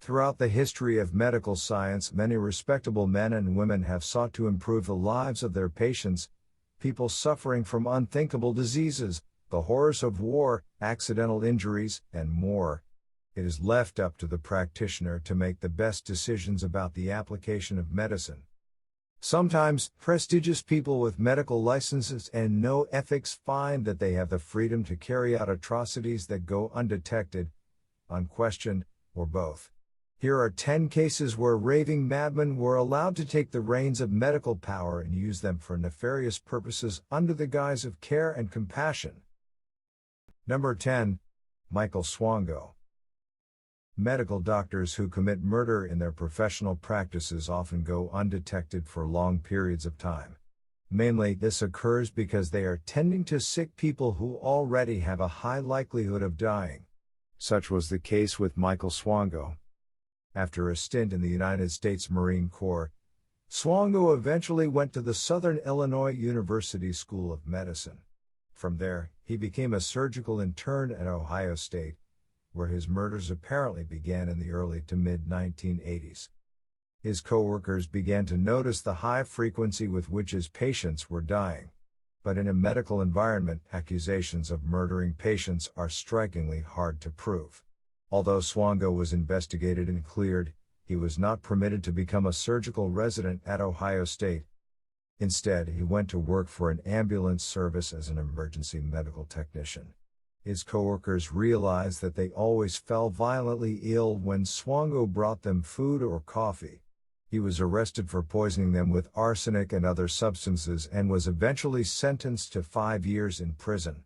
Throughout the history of medical science, many respectable men and women have sought to improve the lives of their patients, people suffering from unthinkable diseases, the horrors of war, accidental injuries, and more. It is left up to the practitioner to make the best decisions about the application of medicine. Sometimes, prestigious people with medical licenses and no ethics find that they have the freedom to carry out atrocities that go undetected, unquestioned, or both. Here are 10 cases where raving madmen were allowed to take the reins of medical power and use them for nefarious purposes under the guise of care and compassion. Number 10. Michael Swango. Medical doctors who commit murder in their professional practices often go undetected for long periods of time. Mainly, this occurs because they are tending to sick people who already have a high likelihood of dying. Such was the case with Michael Swango. After a stint in the United States Marine Corps, Swango eventually went to the Southern Illinois University School of Medicine. From there, he became a surgical intern at Ohio State, where his murders apparently began in the early to mid-1980s. His co-workers began to notice the high frequency with which his patients were dying. But in a medical environment, accusations of murdering patients are strikingly hard to prove. Although Swango was investigated and cleared, he was not permitted to become a surgical resident at Ohio State. Instead, he went to work for an ambulance service as an emergency medical technician. His coworkers realized that they always fell violently ill when Swango brought them food or coffee. He was arrested for poisoning them with arsenic and other substances and was eventually sentenced to 5 years in prison.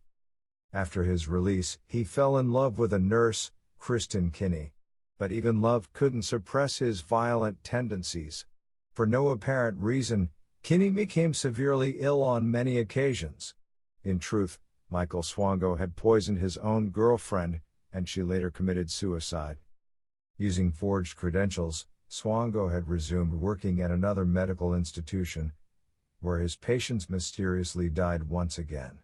After his release, he fell in love with a nurse, Christie, but even love couldn't suppress his violent tendencies. For no apparent reason, Kinney became severely ill on many occasions. In truth, Michael Swango had poisoned his own girlfriend, and she later committed suicide. Using forged credentials, Swango had resumed working at another medical institution, where his patients mysteriously died once again.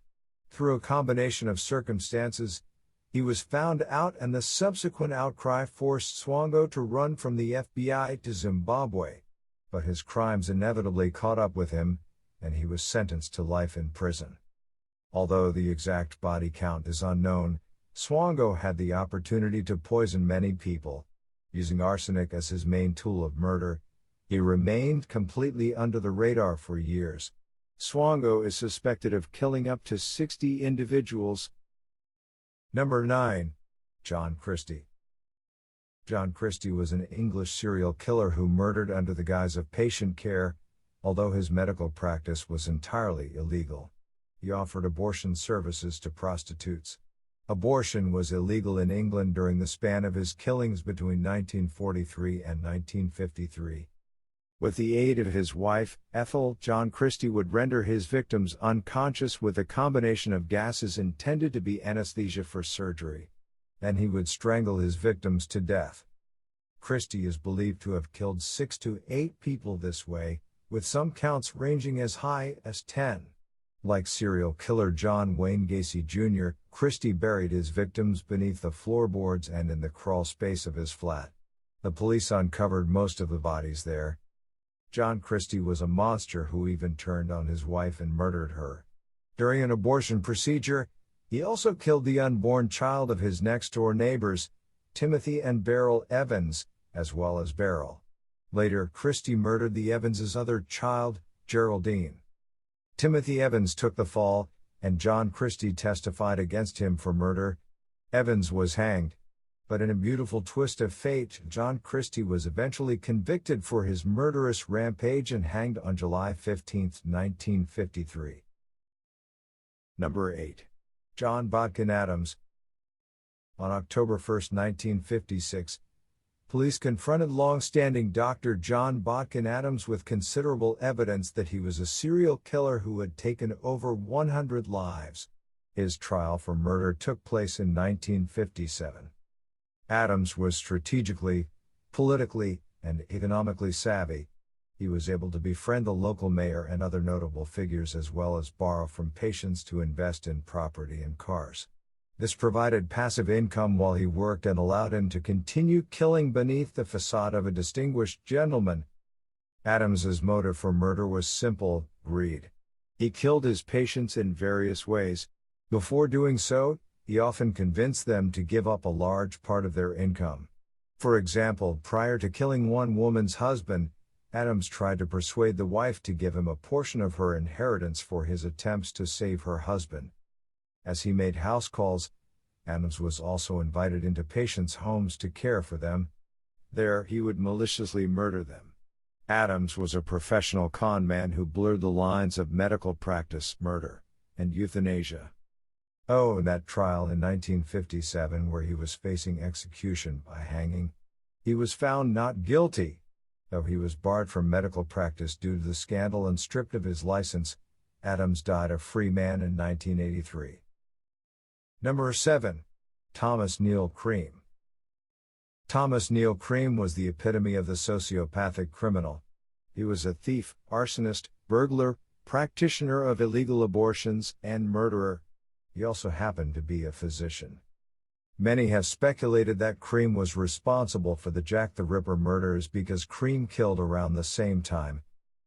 Through a combination of circumstances, he was found out, and the subsequent outcry forced Swango to run from the FBI to Zimbabwe. But his crimes inevitably caught up with him, and he was sentenced to life in prison. Although the exact body count is unknown, Swango had the opportunity to poison many people. Using arsenic as his main tool of murder, he remained completely under the radar for years. Swango is suspected of killing up to 60 individuals. Number 9. John Christie. John Christie was an English serial killer who murdered under the guise of patient care, although his medical practice was entirely illegal. He offered abortion services to prostitutes. Abortion was illegal in England during the span of his killings between 1943 and 1953. With the aid of his wife, Ethel, John Christie would render his victims unconscious with a combination of gases intended to be anesthesia for surgery. Then he would strangle his victims to death. Christie is believed to have killed 6 to 8 people this way, with some counts ranging as high as 10. Like serial killer John Wayne Gacy Jr., Christie buried his victims beneath the floorboards and in the crawl space of his flat. The police uncovered most of the bodies there. John Christie was a monster who even turned on his wife and murdered her. During an abortion procedure, he also killed the unborn child of his next-door neighbors, Timothy and Beryl Evans, as well as Beryl. Later, Christie murdered the Evans' other child, Geraldine. Timothy Evans took the fall, and John Christie testified against him for murder. Evans was hanged. But in a beautiful twist of fate, John Christie was eventually convicted for his murderous rampage and hanged on July 15, 1953. Number 8. John Bodkin Adams. On October 1, 1956, police confronted long-standing Dr. John Bodkin Adams with considerable evidence that he was a serial killer who had taken over 100 lives. His trial for murder took place in 1957. Adams was strategically, politically, and economically savvy. He was able to befriend the local mayor and other notable figures as well as borrow from patients to invest in property and cars. This provided passive income while he worked and allowed him to continue killing beneath the facade of a distinguished gentleman. Adams's motive for murder was simple: greed. He killed his patients in various ways. Before doing so, he often convinced them to give up a large part of their income. For example, prior to killing one woman's husband, Adams tried to persuade the wife to give him a portion of her inheritance for his attempts to save her husband. As he made house calls, Adams was also invited into patients' homes to care for them. There, he would maliciously murder them. Adams was a professional con man who blurred the lines of medical practice, murder, and euthanasia. Oh, and that trial in 1957 where he was facing execution by hanging. He was found not guilty, though he was barred from medical practice due to the scandal and stripped of his license. Adams died a free man in 1983. Number 7. Thomas Neal Cream. Thomas Neal Cream was the epitome of the sociopathic criminal. He was a thief, arsonist, burglar, practitioner of illegal abortions, and murderer. He also happened to be a physician. Many have speculated that Cream was responsible for the Jack the Ripper murders because Cream killed around the same time.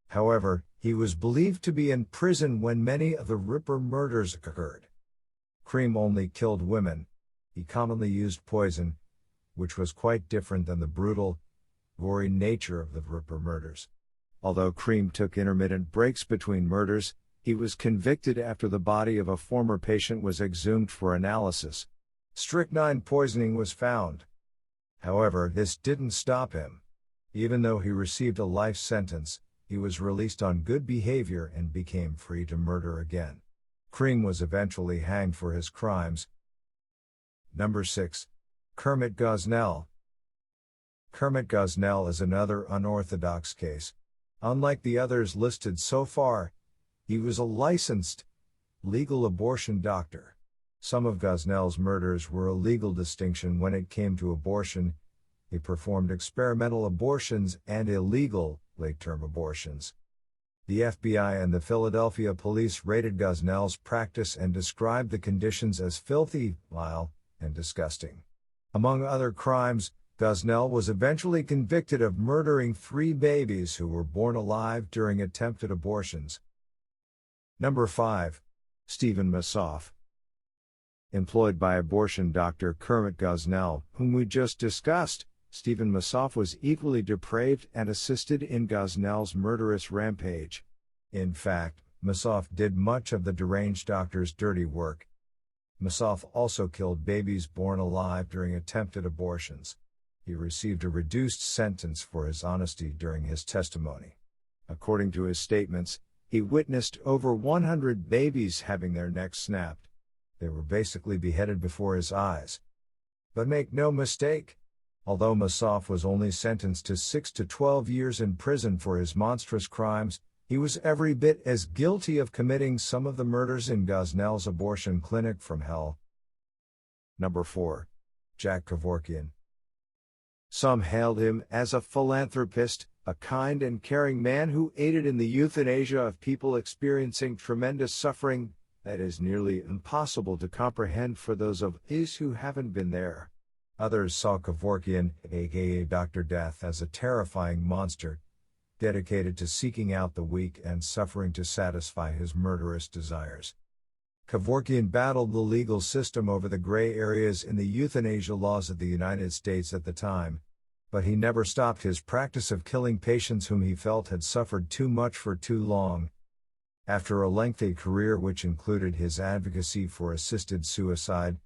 However, he was believed to be in prison when many of the Ripper murders occurred. Cream only killed women. He commonly used poison, which was quite different than the brutal, gory nature of the Ripper murders. Although Cream took intermittent breaks between murders, he was convicted after the body of a former patient was exhumed for analysis. Strychnine poisoning was found. However, this didn't stop him. Even though he received a life sentence, he was released on good behavior and became free to murder again. Cream was eventually hanged for his crimes. Number 6. Kermit Gosnell. Kermit Gosnell is another unorthodox case. Unlike the others listed so far, he was a licensed, legal abortion doctor. Some of Gosnell's murders were a legal distinction when it came to abortion. He performed experimental abortions and illegal, late-term abortions. The FBI and the Philadelphia police raided Gosnell's practice and described the conditions as filthy, vile, and disgusting. Among other crimes, Gosnell was eventually convicted of murdering 3 babies who were born alive during attempted abortions. Number 5. Stephen Masaf. Employed by abortion doctor Kermit Gosnell, whom we just discussed, Stephen Masaf was equally depraved and assisted in Gosnell's murderous rampage. In fact, Masaf did much of the deranged doctor's dirty work. Masaf also killed babies born alive during attempted abortions. He received a reduced sentence for his honesty during his testimony. According to his statements, he witnessed over 100 babies having their necks snapped. They were basically beheaded before his eyes. But make no mistake, although Masaf was only sentenced to 6 to 12 years in prison for his monstrous crimes, he was every bit as guilty of committing some of the murders in Gosnell's abortion clinic from hell. Number 4. Jack Kevorkian. Some hailed him as a philanthropist, a kind and caring man who aided in the euthanasia of people experiencing tremendous suffering that is nearly impossible to comprehend for those of us who haven't been there. Others saw Kevorkian, aka Dr. Death, as a terrifying monster, dedicated to seeking out the weak and suffering to satisfy his murderous desires. Kevorkian battled the legal system over the gray areas in the euthanasia laws of the United States at the time, but he never stopped his practice of killing patients whom he felt had suffered too much for too long. After a lengthy career which included his advocacy for assisted suicide,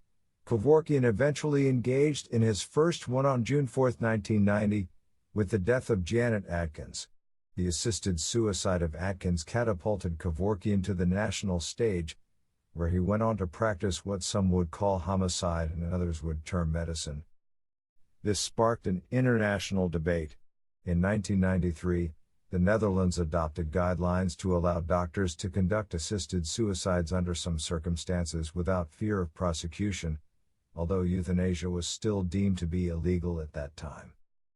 Kevorkian eventually engaged in his first one on June 4, 1990, with the death of Janet Atkins. The assisted suicide of Atkins catapulted Kevorkian to the national stage, where he went on to practice what some would call homicide and others would term medicine. This sparked an international debate. In 1993, the Netherlands adopted guidelines to allow doctors to conduct assisted suicides under some circumstances without fear of prosecution, although euthanasia was still deemed to be illegal at that time.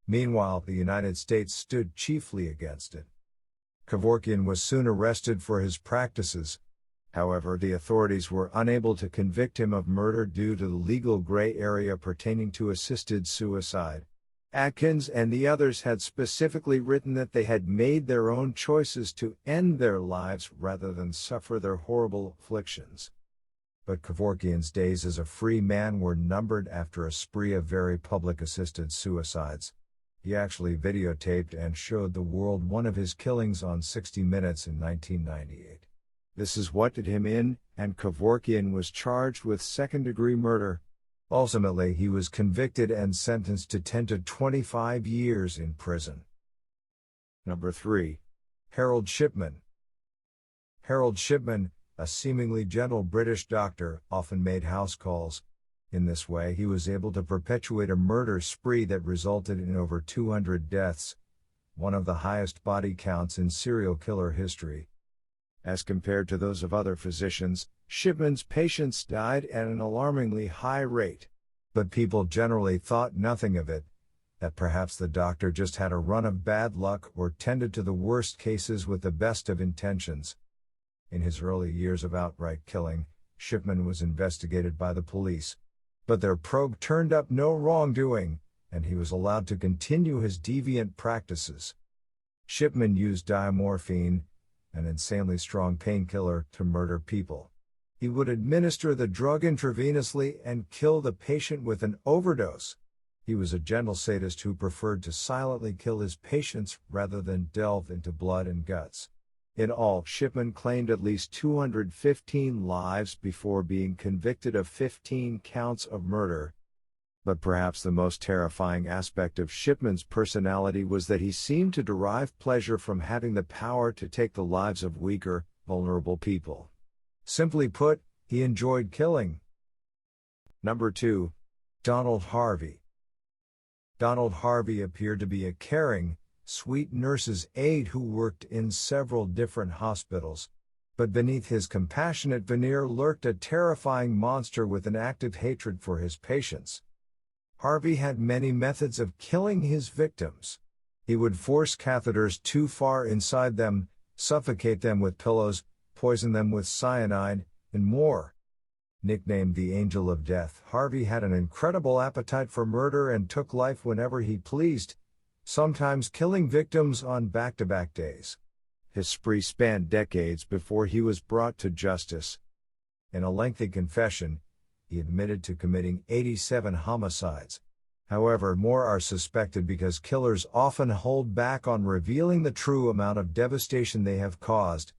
Meanwhile, the United States stood chiefly against it. Kevorkian was soon arrested for his practices. However, the authorities were unable to convict him of murder due to the legal gray area pertaining to assisted suicide. Atkins and the others had specifically written that they had made their own choices to end their lives rather than suffer their horrible afflictions. But Kevorkian's days as a free man were numbered after a spree of very public assisted suicides. He actually videotaped and showed the world one of his killings on 60 Minutes in 1998. This is what did him in, and Kevorkian was charged with second-degree murder. Ultimately, he was convicted and sentenced to 10 to 25 years in prison. Number 3. Harold Shipman. Harold Shipman, a seemingly gentle British doctor, often made house calls. In this way, he was able to perpetuate a murder spree that resulted in over 200 deaths, one of the highest body counts in serial killer history. As compared to those of other physicians, Shipman's patients died at an alarmingly high rate. But people generally thought nothing of it, that perhaps the doctor just had a run of bad luck or tended to the worst cases with the best of intentions. In his early years of outright killing, Shipman was investigated by the police. But their probe turned up no wrongdoing, and he was allowed to continue his deviant practices. Shipman used diamorphine, an insanely strong painkiller, to murder people. He would administer the drug intravenously and kill the patient with an overdose. He was a gentle sadist who preferred to silently kill his patients rather than delve into blood and guts. In all, Shipman claimed at least 215 lives before being convicted of 15 counts of murder. But perhaps the most terrifying aspect of Shipman's personality was that he seemed to derive pleasure from having the power to take the lives of weaker, vulnerable people. Simply put, he enjoyed killing. Number 2. Donald Harvey. Donald Harvey appeared to be a caring, sweet nurse's aide who worked in several different hospitals. But beneath his compassionate veneer lurked a terrifying monster with an active hatred for his patients. Harvey had many methods of killing his victims. He would force catheters too far inside them, suffocate them with pillows, poison them with cyanide, and more. Nicknamed the Angel of Death, Harvey had an incredible appetite for murder and took life whenever he pleased, sometimes killing victims on back-to-back days. His spree spanned decades before he was brought to justice. In a lengthy confession, he admitted to committing 87 homicides. However, more are suspected because killers often hold back on revealing the true amount of devastation they have caused.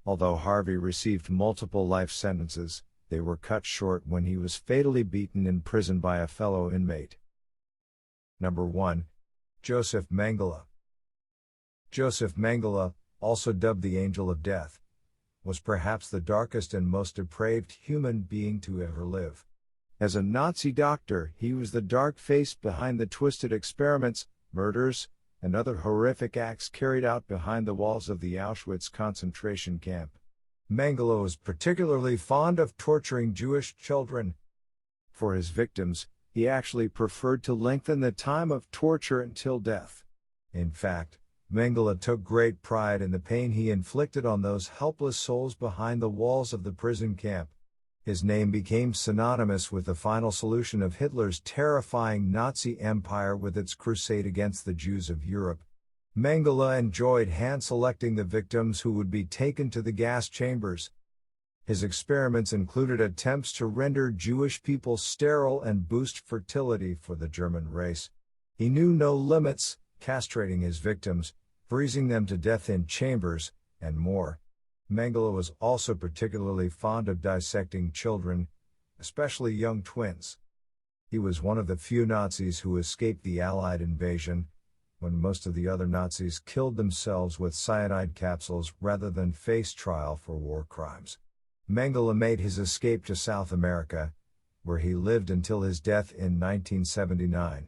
Although Harvey received multiple life sentences, they were cut short when he was fatally beaten in prison by a fellow inmate. Number 1. Josef Mengele. Josef Mengele, also dubbed the Angel of Death, was perhaps the darkest and most depraved human being to ever live. As a Nazi doctor, he was the dark face behind the twisted experiments, murders, and other horrific acts carried out behind the walls of the Auschwitz concentration camp. Mengele was particularly fond of torturing Jewish children. For his victims, he actually preferred to lengthen the time of torture until death. In fact, Mengele took great pride in the pain he inflicted on those helpless souls behind the walls of the prison camp. His name became synonymous with the final solution of Hitler's terrifying Nazi empire with its crusade against the Jews of Europe. Mengele enjoyed hand-selecting the victims who would be taken to the gas chambers. His experiments included attempts to render Jewish people sterile and boost fertility for the German race. He knew no limits, castrating his victims, freezing them to death in chambers, and more. Mengele was also particularly fond of dissecting children, especially young twins. He was one of the few Nazis who escaped the Allied invasion, when most of the other Nazis killed themselves with cyanide capsules rather than face trial for war crimes. Mengele made his escape to South America, where he lived until his death in 1979.